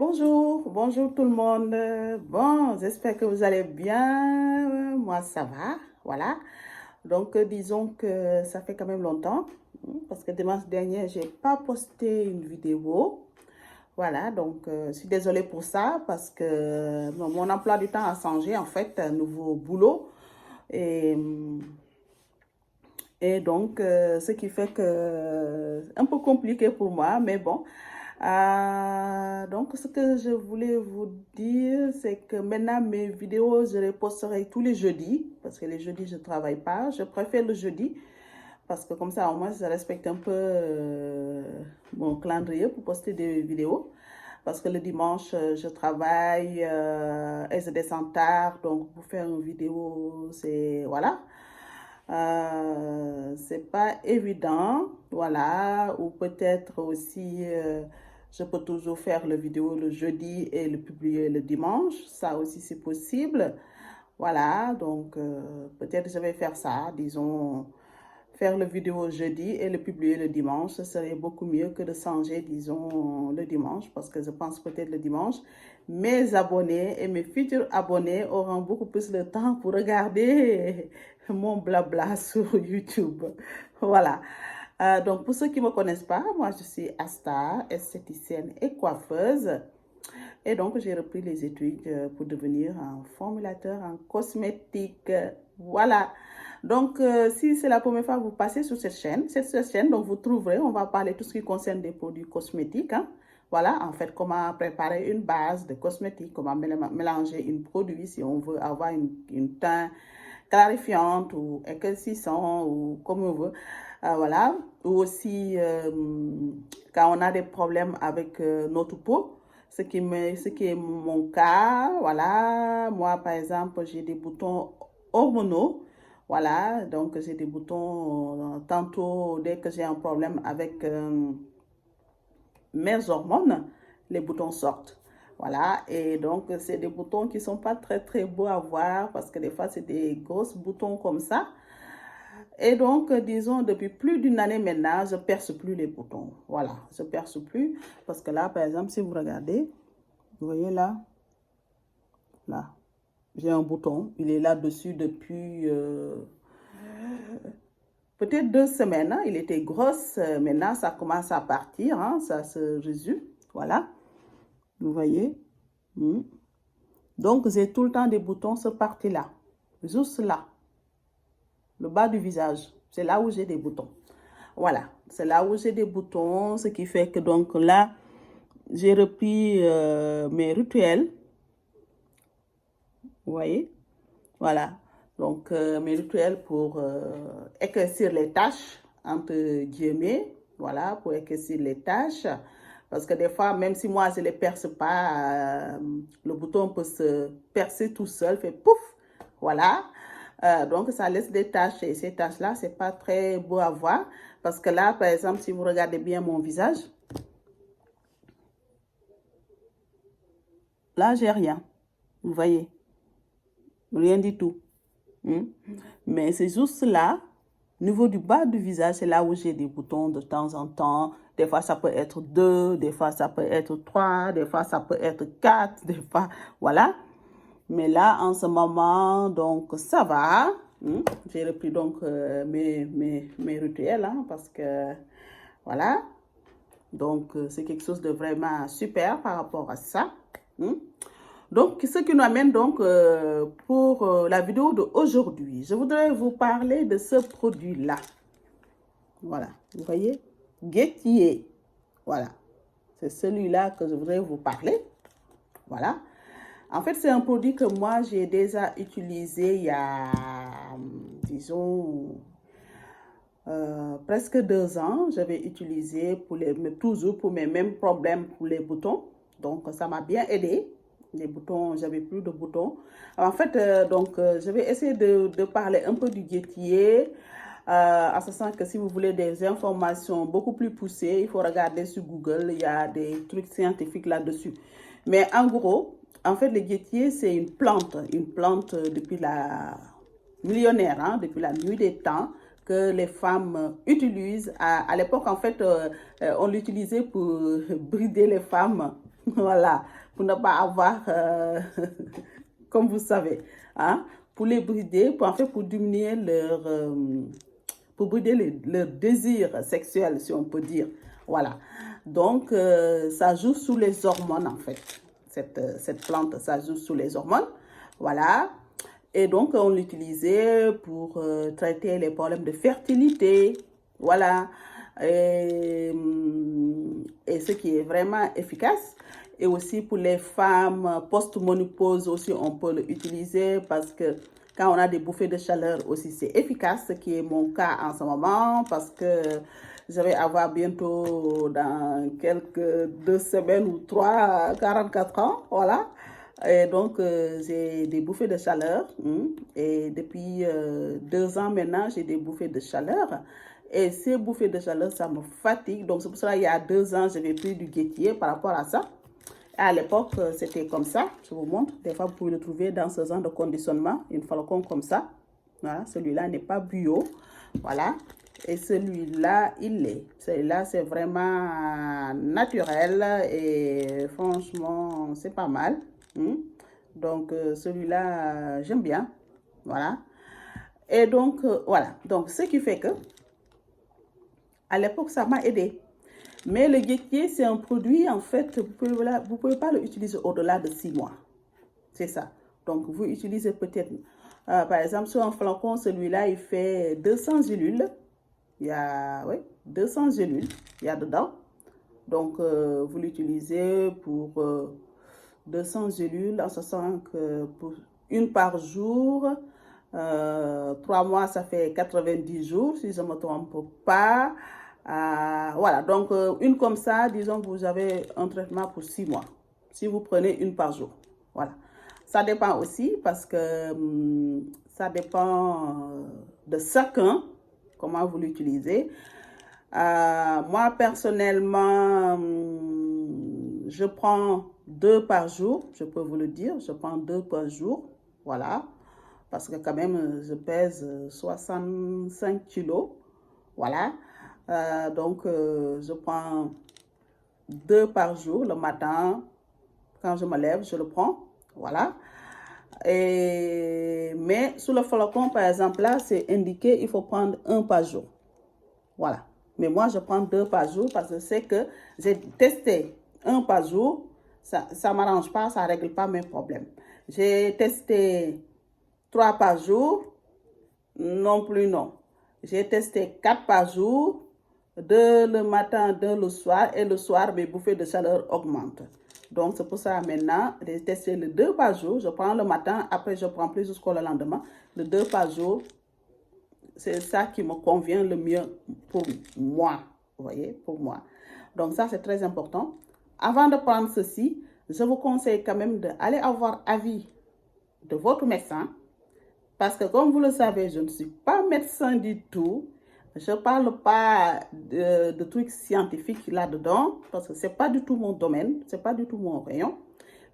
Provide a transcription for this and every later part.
Bonjour, bonjour tout le monde. Bon, j'espère que vous allez bien. Moi, ça va. Voilà. Donc, disons que ça fait quand même longtemps, parce que dimanche dernier, j'ai pas posté une vidéo. Voilà, donc je suis désolée pour ça, parce que mon emploi du temps a changé, en fait, un nouveau boulot. Et, et donc, ce qui fait que un peu compliqué pour moi, mais bon. Donc, ce que je voulais vous dire, c'est que maintenant, mes vidéos, je les posterai tous les jeudis, parce que les jeudis, je ne travaille pas. Je préfère le jeudi, parce que comme ça, au moins, je respecte un peu mon calendrier pour poster des vidéos. Parce que le dimanche, je travaille et je descends tard, donc pour faire une vidéo, c'est... Voilà. C'est pas évident, voilà, ou peut-être aussi je peux toujours faire la vidéo le jeudi et le publier le dimanche, ça aussi c'est possible, voilà, donc peut-être je vais faire ça, disons, faire la vidéo jeudi et le publier le dimanche, ce serait beaucoup mieux que de changer, disons, le dimanche, parce que je pense peut-être le dimanche, mes abonnés et mes futurs abonnés auront beaucoup plus de temps pour regarder mon blabla sur YouTube. Voilà. Donc, pour ceux qui ne me connaissent pas, moi, je suis Asta, esthéticienne et coiffeuse. Et donc, j'ai repris les études pour devenir un formulateur en cosmétique. Voilà. Donc, si c'est la première fois que vous passez sur cette chaîne, donc vous trouverez, on va parler tout ce qui concerne des produits cosmétiques. Hein. Voilà, en fait, comment préparer une base de cosmétiques, comment mélanger un produit si on veut avoir une teint clarifiante ou éclaircissant ou comme on veut. Voilà. Ou aussi, quand on a des problèmes avec notre peau, ce qui est mon cas, voilà. Moi, par exemple, j'ai des boutons hormonaux. Voilà, donc j'ai des boutons, tantôt dès que j'ai un problème avec mes hormones, les boutons sortent. Voilà, et donc c'est des boutons qui ne sont pas très beaux à voir parce que des fois c'est des grosses boutons comme ça. Et donc, disons, depuis plus d'une année maintenant, je ne perce plus les boutons. Voilà, je ne perce plus parce que là, par exemple, si vous regardez, vous voyez là, j'ai un bouton, il est là-dessus depuis peut-être 2 semaines, hein. Il était grosse, maintenant ça commence à partir, hein, ça se résume, voilà, vous voyez. Donc j'ai tout le temps des boutons, ce parti-là, juste là, le bas du visage, c'est là où j'ai des boutons. Voilà, c'est là où j'ai des boutons, ce qui fait que donc là, j'ai repris mes rituels, vous voyez, voilà. Donc, mes rituels pour éclaircir les tâches, entre guillemets, voilà, pour éclaircir les tâches. Parce que des fois, même si moi, je ne les perce pas, le bouton peut se percer tout seul, fait pouf, voilà. Donc, ça laisse des taches et ces taches-là, ce n'est pas très beau à voir. Parce que là, par exemple, si vous regardez bien mon visage, là, j'ai rien. Vous voyez, rien du tout. Mais c'est juste là, au niveau du bas du visage, c'est là où j'ai des boutons de temps en temps. Des fois, ça peut être 2, des fois, ça peut être 3, des fois, ça peut être 4, des fois, voilà. Mais là, en ce moment, donc, ça va. J'ai repris donc mes rituels, hein, parce que, voilà. Donc, c'est quelque chose de vraiment super par rapport à ça. Donc, ce qui nous amène donc pour la vidéo d'aujourd'hui. Je voudrais vous parler de ce produit-là. Voilà, vous voyez, Guettier. Voilà, c'est celui-là que je voudrais vous parler. Voilà. En fait, c'est un produit que moi, j'ai déjà utilisé il y a, disons, presque 2 ans. J'avais utilisé toujours pour mes mêmes problèmes pour les boutons. Donc, ça m'a bien aidé. Les boutons, j'avais plus de boutons. En fait, donc, je vais essayer de parler un peu du Guettier. En ce sens que si vous voulez des informations beaucoup plus poussées, il faut regarder sur Google. Il y a des trucs scientifiques là-dessus. Mais en gros, en fait, le Guettier, c'est une plante depuis la millionnaire, hein, depuis la nuit des temps, que les femmes utilisent. À l'époque, en fait, on l'utilisait pour brider les femmes Voilà, pour ne pas avoir, comme vous savez, hein, pour les brider, pour, en fait, pour diminuer pour brider leur désir sexuel, si on peut dire. Voilà. Donc, ça joue sous les hormones, en fait. Cette plante, ça joue sous les hormones. Voilà. Et donc, on l'utilisait pour traiter les problèmes de fertilité. Voilà. Et ce qui est vraiment efficace. Et aussi pour les femmes post-ménopause aussi, on peut l'utiliser parce que quand on a des bouffées de chaleur aussi, c'est efficace, ce qui est mon cas en ce moment parce que je vais avoir bientôt dans quelques 2 semaines ou 3, 44 ans, voilà. Et donc, j'ai des bouffées de chaleur. Et depuis 2 ans maintenant, j'ai des bouffées de chaleur. Et ces bouffées de chaleur, ça me fatigue. Donc, c'est pour cela qu'il y a 2 ans, j'avais pris du guettier par rapport à ça. À l'époque, c'était comme ça. Je vous montre. Des fois, vous pouvez le trouver dans ce genre de conditionnement. Une flacon comme ça. Voilà. Celui-là n'est pas bio. Voilà. Et celui-là, il est. Celui-là, c'est vraiment naturel. Et franchement, c'est pas mal. Donc, celui-là, j'aime bien. Voilà. Et donc, voilà. Donc, ce qui fait que, à l'époque, ça m'a aidé. Mais le guettier, c'est un produit, en fait, vous ne pouvez pas l'utiliser au-delà de 6 mois. C'est ça. Donc, vous utilisez peut-être, par exemple, sur un flacon, celui-là, il fait 200 gélules. Il y a, oui, 200 gélules, il y a dedans. Donc, vous l'utilisez pour 200 gélules, en sachant que pour une par jour, 3 mois, ça fait 90 jours, si je ne me trompe pas. Voilà, donc une comme ça, disons, vous avez un traitement pour 6 mois. Si vous prenez une par jour. Voilà. Ça dépend aussi parce que ça dépend de chacun, comment vous l'utilisez. Moi, personnellement, je prends 2 par jour, je peux vous le dire. Je prends 2 par jour, voilà. Parce que quand même, je pèse 65 kilos, voilà. Donc, je prends 2 par jour le matin. Quand je me lève, je le prends, voilà. Mais sous le flacon, par exemple, là, c'est indiqué, il faut prendre 1 par jour. Voilà. Mais moi, je prends 2 par jour parce que c'est que j'ai testé 1 par jour. Ça ne m'arrange pas, ça ne règle pas mes problèmes. J'ai testé 3 par jour. Non plus, non. J'ai testé 4 par jour. 2 le matin, 2 le soir. Et le soir, mes bouffées de chaleur augmentent. Donc, c'est pour ça maintenant, j'ai testé le 2 par jour. Je prends le matin, après je prends plus jusqu'au lendemain. Le 2 par jour, c'est ça qui me convient le mieux pour moi. Vous voyez, pour moi. Donc, ça, c'est très important. Avant de prendre ceci, je vous conseille quand même d'aller avoir avis de votre médecin. Parce que comme vous le savez, je ne suis pas médecin du tout. Je ne parle pas de trucs scientifiques là-dedans. Parce que ce n'est pas du tout mon domaine. Ce n'est pas du tout mon rayon.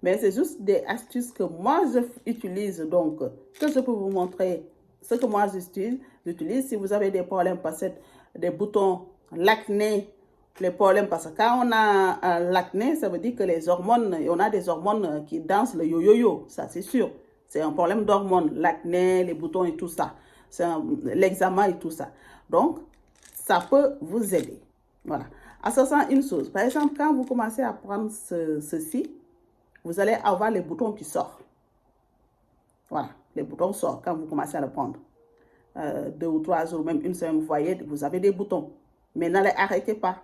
Mais c'est juste des astuces que moi, j'utilise. Donc, que je peux vous montrer ce que moi, j'utilise. Si vous avez des problèmes, parce que des boutons, l'acné, les problèmes. Parce que quand on a l'acné, ça veut dire que les hormones, on a des hormones qui dansent le yo-yo-yo. Ça, c'est sûr. C'est un problème d'hormones, l'acné, les boutons et tout ça. C'est l'eczéma et tout ça. Donc, ça peut vous aider. Voilà. En ce sens, une chose. Par exemple, quand vous commencez à prendre ceci, vous allez avoir les boutons qui sortent. Voilà. Les boutons sortent quand vous commencez à le prendre. 2 ou 3 jours, même une semaine, vous voyez, vous avez des boutons. Mais ne les arrêtez pas.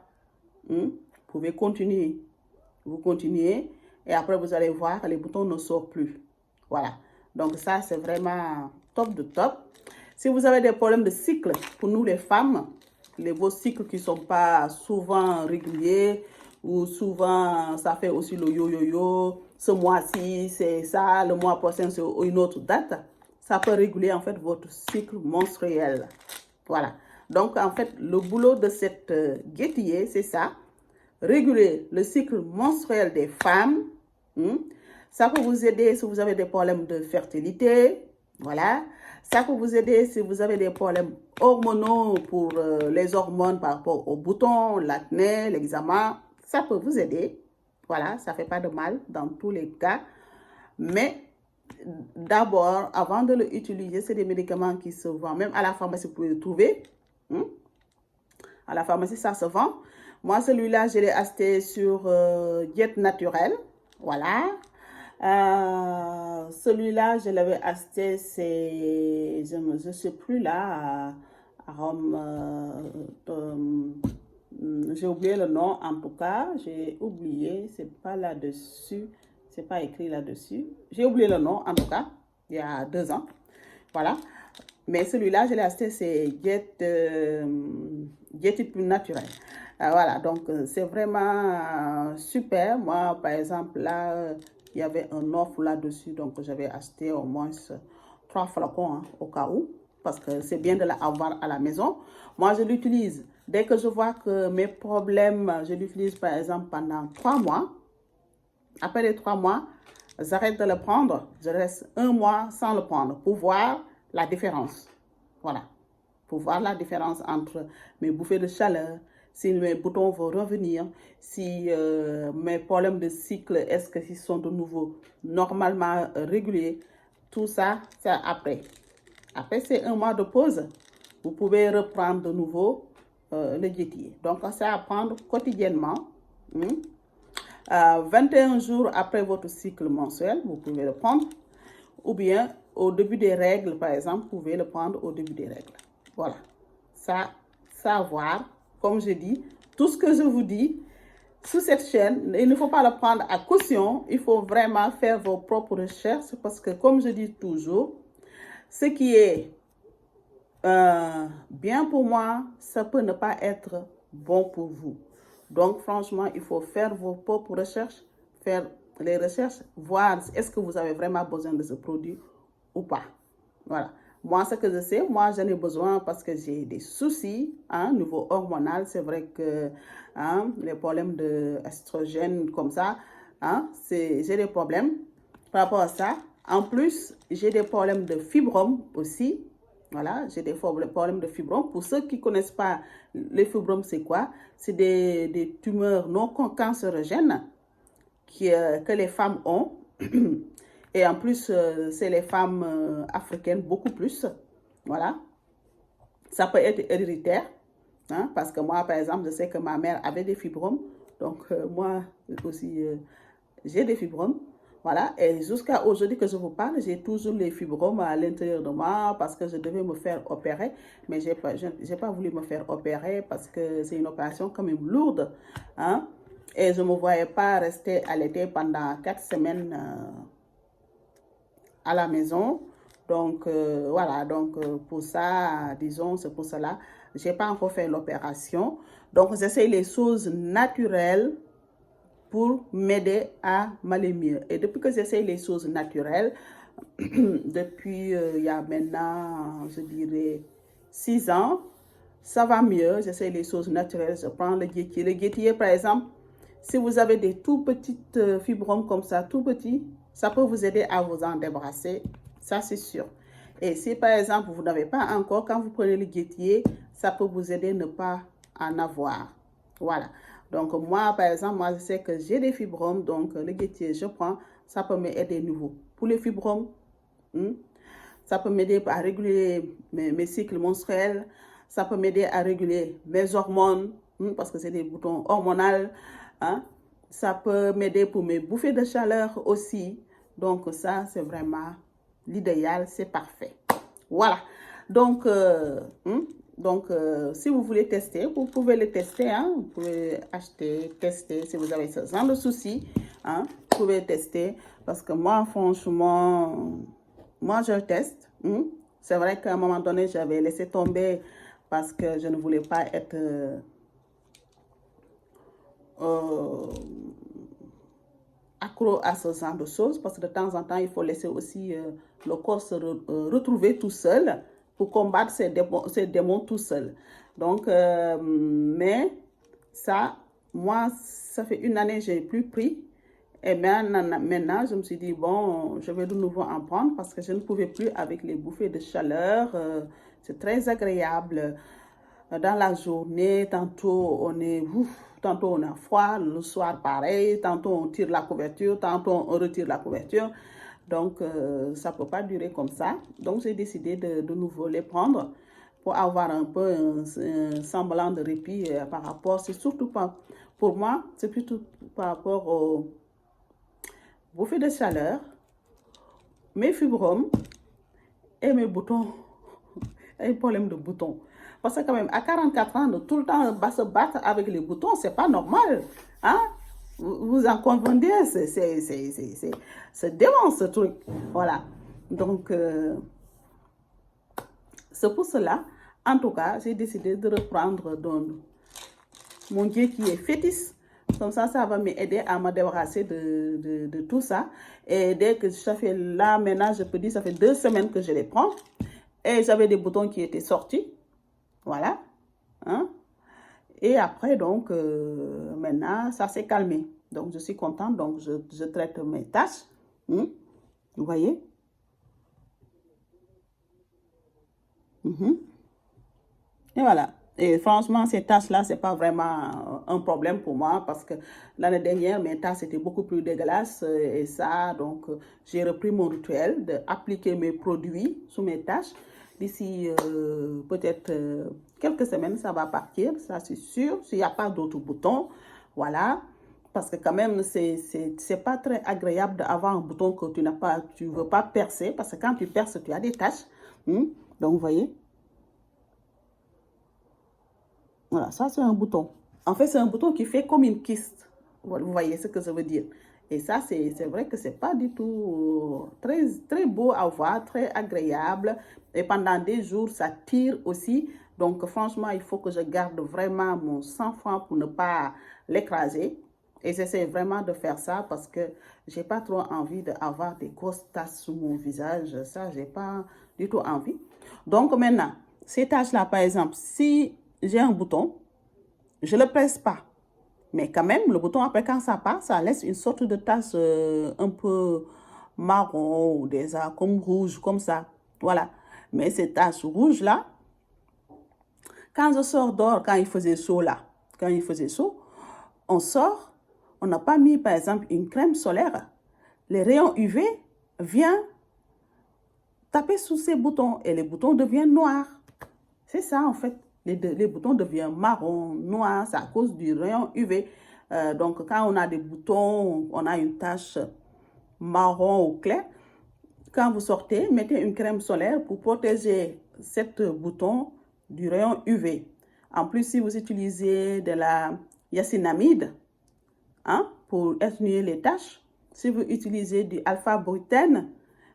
Vous pouvez continuer. Vous continuez. Et après, vous allez voir que les boutons ne sortent plus. Voilà. Donc, ça, c'est vraiment top de top. Si vous avez des problèmes de cycle, pour nous les femmes, vos cycles qui ne sont pas souvent réguliers, ou souvent, ça fait aussi le yo-yo-yo, ce mois-ci, c'est ça, le mois prochain, c'est une autre date, ça peut réguler en fait votre cycle menstruel. Voilà. Donc, en fait, le boulot de cette guettier, c'est ça, réguler le cycle menstruel des femmes. Ça peut vous aider si vous avez des problèmes de fertilité. Voilà. Ça peut vous aider si vous avez des problèmes hormonaux pour les hormones par rapport aux boutons, l'acné, l'eczéma. Ça peut vous aider. Voilà, ça ne fait pas de mal dans tous les cas. Mais d'abord, avant de l'utiliser, c'est des médicaments qui se vendent. Même à la pharmacie, vous pouvez le trouver. À la pharmacie, ça se vend. Moi, celui-là, je l'ai acheté sur Diète Naturelle. Voilà. Celui-là, je l'avais acheté, c'est, je ne sais plus là, à Rome. J'ai oublié le nom, en tout cas, j'ai oublié, c'est pas là-dessus, c'est pas écrit là-dessus. J'ai oublié le nom, en tout cas, il y a 2 ans. Voilà. Mais celui-là, je l'ai acheté, c'est Diète Naturelle. Voilà, donc c'est vraiment super. Moi, par exemple, là, il y avait un offre là-dessus, donc j'avais acheté au moins 3 flacons, hein, au cas où, parce que c'est bien de l'avoir à la maison. Moi, je l'utilise. Dès que je vois que mes problèmes, je l'utilise par exemple pendant 3 mois. Après les 3 mois, j'arrête de le prendre. Je reste 1 mois sans le prendre pour voir la différence. Voilà. Pour voir la différence entre mes bouffées de chaleur, si mes boutons vont revenir, si mes problèmes de cycle, est-ce qu'ils sont de nouveau normalement réguliers. Tout ça, c'est après. Après, c'est 1 mois de pause. Vous pouvez reprendre de nouveau le diétier. Donc, c'est à prendre quotidiennement. 21 jours après votre cycle mensuel, vous pouvez le prendre. Ou bien, au début des règles, par exemple, vous pouvez le prendre au début des règles. Voilà. Ça, savoir, comme je dis, tout ce que je vous dis sur cette chaîne, il ne faut pas le prendre à caution. Il faut vraiment faire vos propres recherches parce que, comme je dis toujours, ce qui est bien pour moi, ça peut ne pas être bon pour vous. Donc, franchement, il faut faire vos propres recherches, faire les recherches, voir est-ce que vous avez vraiment besoin de ce produit ou pas. Voilà. Moi, ce que je sais, moi, j'en ai besoin parce que j'ai des soucis, hein, niveau hormonal. C'est vrai que hein, les problèmes d'estrogène comme ça, hein, j'ai des problèmes par rapport à ça. En plus, j'ai des problèmes de fibromes aussi. Voilà, j'ai des problèmes de fibromes. Pour ceux qui ne connaissent pas les fibromes, c'est quoi? C'est des tumeurs non cancérogènes que les femmes ont. Et en plus, c'est les femmes africaines beaucoup plus. Voilà. Ça peut être héréditaire. Hein, parce que moi, par exemple, je sais que ma mère avait des fibromes. Donc, moi aussi, j'ai des fibromes. Voilà. Et jusqu'à aujourd'hui que je vous parle, j'ai toujours les fibromes à l'intérieur de moi parce que je devais me faire opérer. Mais je n'ai pas voulu me faire opérer parce que c'est une opération quand même lourde. Hein, et je ne me voyais pas rester allaitée pendant 4 semaines à la maison. Donc, voilà. Donc, pour ça, disons, c'est pour cela, je n'ai pas encore fait l'opération. Donc, j'essaie les choses naturelles pour m'aider à m'aller mieux. Et depuis que j'essaie les choses naturelles, depuis il y a maintenant, je dirais, 6 ans, ça va mieux. J'essaie les choses naturelles. Je prends le guettier. Le guettier, par exemple, si vous avez des tout petites fibromes comme ça, tout petits, ça peut vous aider à vous en débarrasser. Ça, c'est sûr. Et si, par exemple, vous n'avez pas encore, quand vous prenez le guettier, ça peut vous aider à ne pas en avoir. Voilà. Donc, moi, par exemple, moi, je sais que j'ai des fibromes. Donc, le guettier, je prends. Ça peut m'aider nouveau. Pour les fibromes, ça peut m'aider à réguler mes cycles menstruels. Ça peut m'aider à réguler mes hormones, parce que c'est des boutons hormonaux. Hein. Ça peut m'aider pour mes bouffées de chaleur aussi. Donc, ça, c'est vraiment l'idéal. C'est parfait. Voilà. Donc, si vous voulez tester, vous pouvez le tester. Hein. Vous pouvez acheter, tester si vous avez ce genre de soucis. Hein. Vous pouvez tester. Parce que moi, franchement, moi, je teste. C'est vrai qu'à un moment donné, j'avais laissé tomber parce que je ne voulais pas être accro à ce genre de choses. Parce que de temps en temps, il faut laisser aussi le corps se retrouver tout seul pour combattre ces démons tout seul. Donc, mais ça, moi, ça fait 1 année, je n'ai plus pris. Et maintenant, je me suis dit, bon, je vais de nouveau en prendre parce que je ne pouvais plus avec les bouffées de chaleur. C'est très agréable dans la journée. Tantôt, on est tantôt on a froid, le soir pareil, tantôt on tire la couverture, tantôt on retire la couverture. Donc, ça ne peut pas durer comme ça. Donc, j'ai décidé de nouveau les prendre pour avoir un peu un semblant de répit par rapport, c'est surtout pas, pour moi, c'est plutôt par rapport aux bouffées de chaleur, mes fibromes et mes boutons, et problème de boutons. Parce que quand même, à 44 ans, de tout le temps se battre avec les boutons, c'est pas normal. Hein? Vous en convenez, c'est dément ce truc. Voilà. Donc, c'est pour cela, en tout cas, j'ai décidé de reprendre donc, mon Dieu qui est fétiche. Comme ça va m'aider à me débarrasser de tout ça. Et dès que ça fait là, maintenant, je peux dire, ça fait 2 semaines que je les prends. Et j'avais des boutons qui étaient sortis. Voilà. Hein? Et après, donc, maintenant, ça s'est calmé. Donc, je suis contente. Donc, je traite mes tâches. Vous voyez? Et voilà. Et franchement, ces tâches-là, ce n'est pas vraiment un problème pour moi parce que l'année dernière, mes tâches étaient beaucoup plus dégueulasses. Et ça, donc, j'ai repris mon rituel d'appliquer mes produits sous mes tâches. D'ici peut-être quelques semaines, ça va partir, ça c'est sûr. S'il n'y a pas d'autres boutons, voilà. Parce que quand même, c'est pas très agréable d'avoir un bouton que tu veux pas percer. Parce que quand tu perces, tu as des taches. Donc, vous voyez. Voilà, ça c'est un bouton. En fait, c'est un bouton qui fait comme une kyste. Vous voyez ce que ça veut dire. Et ça, c'est vrai que c'est pas du tout très, très beau à voir, très agréable. Et pendant des jours, ça tire aussi. Donc, franchement, il faut que je garde vraiment mon sang-froid pour ne pas l'écraser. Et j'essaie vraiment de faire ça parce que j'ai pas trop envie d'avoir des grosses taches sur mon visage. Ça, j'ai pas du tout envie. Donc, maintenant, ces taches-là, par exemple, si j'ai un bouton, je ne le presse pas. Mais quand même, le bouton, après, quand ça passe, ça laisse une sorte de tache un peu marron ou déjà comme rouge, comme ça. Voilà. Mais ces taches rouges-là, quand je sors dehors, quand il faisait chaud là, quand il faisait chaud, on sort, on n'a pas mis, par exemple, une crème solaire. Les rayons UV viennent taper sur ces boutons et les boutons deviennent noirs. C'est ça, en fait. Les boutons deviennent marron, noir, c'est à cause du rayon UV. Donc, quand on a des boutons, on a une tache marron ou clair. Quand vous sortez, mettez une crème solaire pour protéger cet bouton du rayon UV. En plus, si vous utilisez de la niacinamide pour atténuer les taches, si vous utilisez du alpha-brutène,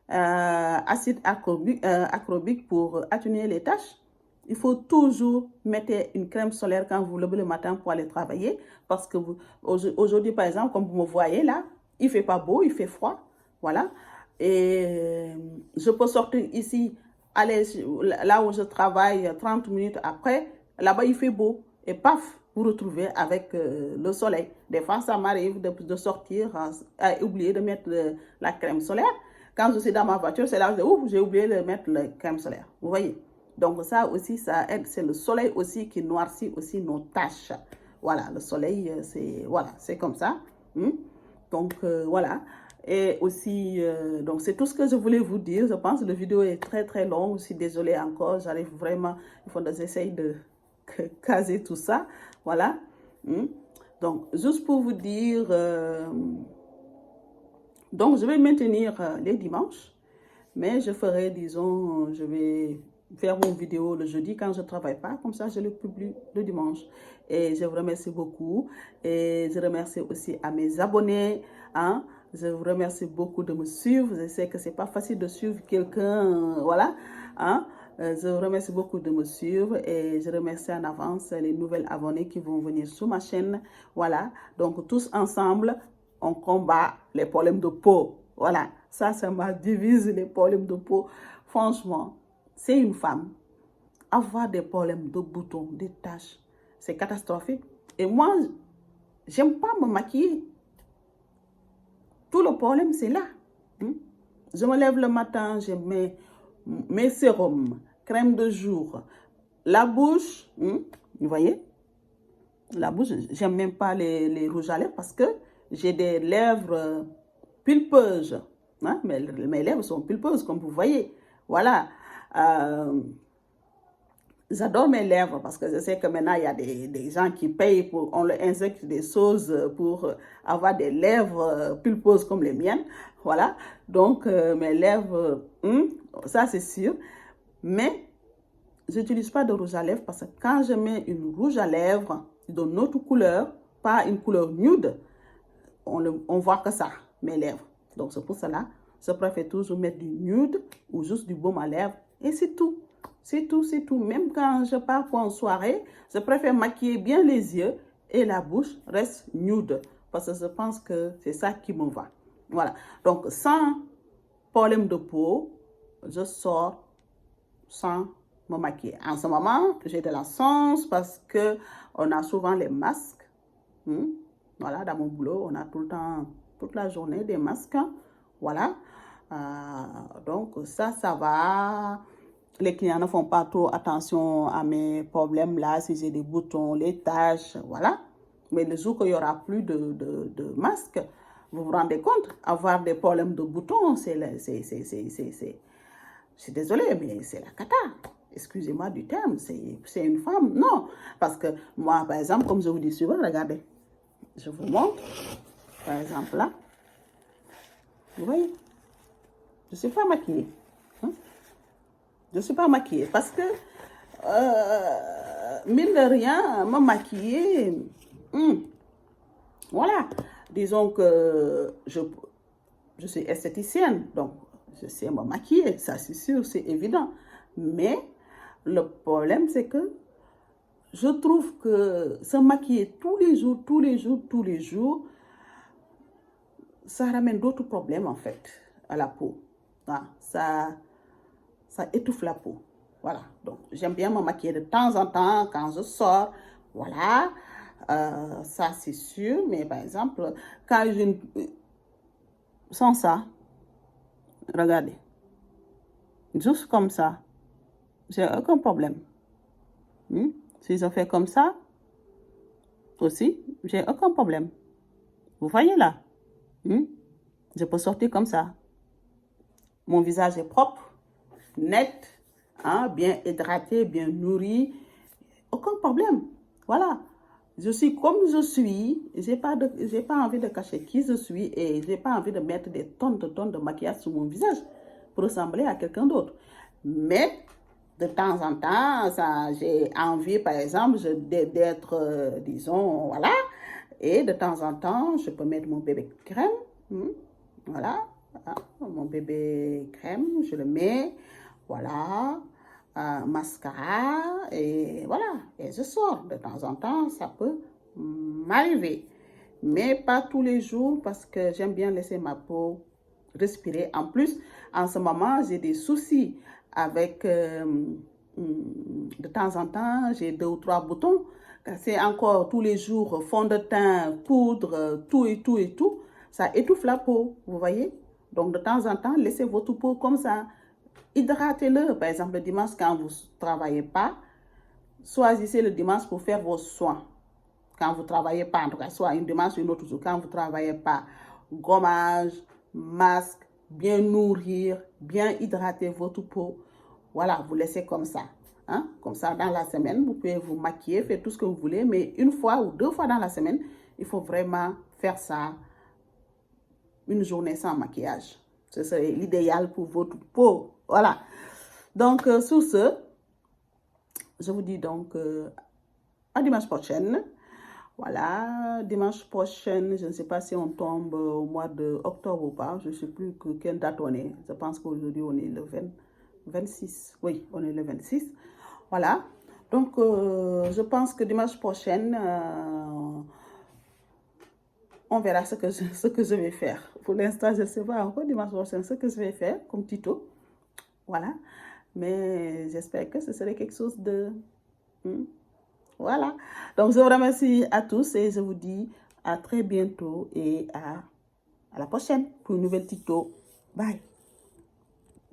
acide acrobique pour atténuer les taches, il faut toujours mettre une crème solaire quand vous levez le matin pour aller travailler. Parce que aujourd'hui, par exemple, comme vous me voyez là, il ne fait pas beau, il fait froid. Voilà. Et je peux sortir ici, aller là où je travaille 30 minutes après. Là-bas, il fait beau. Et paf, vous retrouvez avec le soleil. Des fois, ça m'arrive de sortir, oublier de mettre la crème solaire. Quand je suis dans ma voiture, c'est là où j'ai oublié de mettre la crème solaire. Vous voyez? Donc ça aussi, ça aide. C'est le soleil aussi qui noircit aussi nos taches. Voilà, le soleil, c'est comme ça. Donc voilà. Et aussi, donc c'est tout ce que je voulais vous dire. Je pense que la vidéo est très très longue. Je suis désolée encore. J'arrive vraiment, il faut que j'essaye de caser tout ça. Voilà. Donc, juste pour vous dire, donc je vais maintenir les dimanches. Mais je ferai, disons, je vais faire mon vidéo le jeudi quand je ne travaille pas. Comme ça, je le publie le dimanche. Et je vous remercie beaucoup. Et je remercie aussi à mes abonnés. Je vous remercie beaucoup de me suivre. Je sais que ce n'est pas facile de suivre quelqu'un. Voilà. Je vous remercie beaucoup de me suivre. Et je remercie en avance les nouvelles abonnés qui vont venir sur ma chaîne. Voilà. Donc, tous ensemble, on combat les problèmes de peau. Voilà, ça m'a divise les problèmes de peau. Franchement, c'est une femme. Avoir des problèmes de boutons, des taches, c'est catastrophique. Et moi, j'aime pas me maquiller. Tout le problème, c'est là. Je me lève le matin, je mets mes sérums, crème de jour, la bouche, vous voyez? la bouche. J'aime même pas les rouges à lèvres parce que j'ai des lèvres pulpeuses. Hein? Mes lèvres sont pulpeuses, comme vous voyez. Voilà. J'adore mes lèvres parce que je sais que maintenant, il y a des gens qui payent pour, on leur injecte des choses pour avoir des lèvres pulpeuses comme les miennes. Voilà. Donc, mes lèvres, ça c'est sûr. Mais, je n'utilise pas de rouge à lèvres parce que quand je mets une rouge à lèvres d'une autre couleur, pas une couleur nude, on voit que ça, mes lèvres. Donc, c'est pour cela, je préfère toujours mettre du nude ou juste du baume à lèvres et c'est tout. C'est tout, c'est tout. Même quand je pars pour une soirée, je préfère maquiller bien les yeux et la bouche reste nude. Parce que je pense que c'est ça qui me va. Voilà. Donc, sans problème de peau, je sors sans me maquiller. En ce moment, j'ai de la chance parce qu'on a souvent les masques. Voilà, dans mon boulot, on a tout le temps, toute la journée des masques. Voilà. Donc, ça va. Les clients ne font pas trop attention à mes problèmes là, si j'ai des boutons, les taches, voilà. Mais le jour qu'il n'y aura plus de masque, vous vous rendez compte, avoir des problèmes de boutons, je suis désolée, mais c'est la cata. Excusez-moi du terme, c'est une femme. Non, parce que moi, par exemple, comme je vous dis souvent, regardez, je vous montre, par exemple là, vous voyez, je ne suis pas maquillée. Je ne suis pas maquillée parce que, mine de rien, me maquiller, voilà. Disons que je suis esthéticienne, donc je sais me maquiller, ça c'est sûr, c'est évident. Mais le problème, c'est que je trouve que se maquiller tous les jours, ça ramène d'autres problèmes en fait à la peau. Ah, ça étouffe la peau. Voilà, donc j'aime bien me maquiller de temps en temps quand je sors. Voilà, ça c'est sûr. Mais par exemple, quand je... Sans ça, regardez, juste comme ça, j'ai aucun problème. Si je fais comme ça, aussi, j'ai aucun problème. Vous voyez là, je peux sortir comme ça. Mon visage est propre, net, bien hydraté, bien nourri. Aucun problème. Voilà. Je suis comme je suis. Je n'ai pas envie de cacher qui je suis et je n'ai pas envie de mettre des tonnes de maquillage sur mon visage pour ressembler à quelqu'un d'autre. Mais de temps en temps, j'ai envie, par exemple, d'être, disons, voilà. Et de temps en temps, je peux mettre mon bébé crème. Voilà. Mon bébé crème, je le mets. Voilà. Mascara. Et voilà. Et je sors. De temps en temps, ça peut m'arriver. Mais pas tous les jours parce que j'aime bien laisser ma peau respirer. En plus, en ce moment, j'ai des soucis avec... de temps en temps, j'ai 2 ou 3 boutons. C'est encore tous les jours fond de teint, poudre, tout et tout et tout. Ça étouffe la peau, vous voyez. Donc, de temps en temps, laissez votre peau comme ça. Hydratez-le. Par exemple, le dimanche, quand vous ne travaillez pas, choisissez le dimanche pour faire vos soins. Quand vous ne travaillez pas, en tout cas, soit une dimanche ou une autre jour, quand vous ne travaillez pas, gommage, masque, bien nourrir, bien hydrater votre peau. Voilà, vous laissez comme ça. Comme ça, dans la semaine, vous pouvez vous maquiller, faire tout ce que vous voulez, mais 1 fois ou 2 fois dans la semaine, il faut vraiment faire ça une journée sans maquillage. Ce serait l'idéal pour votre peau. Voilà. Donc, sur ce, je vous dis donc à dimanche prochain. Voilà, dimanche prochain, je ne sais pas si on tombe au mois d'octobre ou pas. Je ne sais plus quelle date on est. Je pense qu'aujourd'hui, on est le 26. Oui, on est le 26. Voilà. Donc, je pense que dimanche prochain, on verra ce que je vais faire. Pour l'instant, je ne sais pas encore dimanche prochain ce que je vais faire comme tuto. Voilà. Mais j'espère que ce serait quelque chose de... Voilà. Donc, je vous remercie à tous et je vous dis à très bientôt et à la prochaine pour une nouvelle tuto. Bye.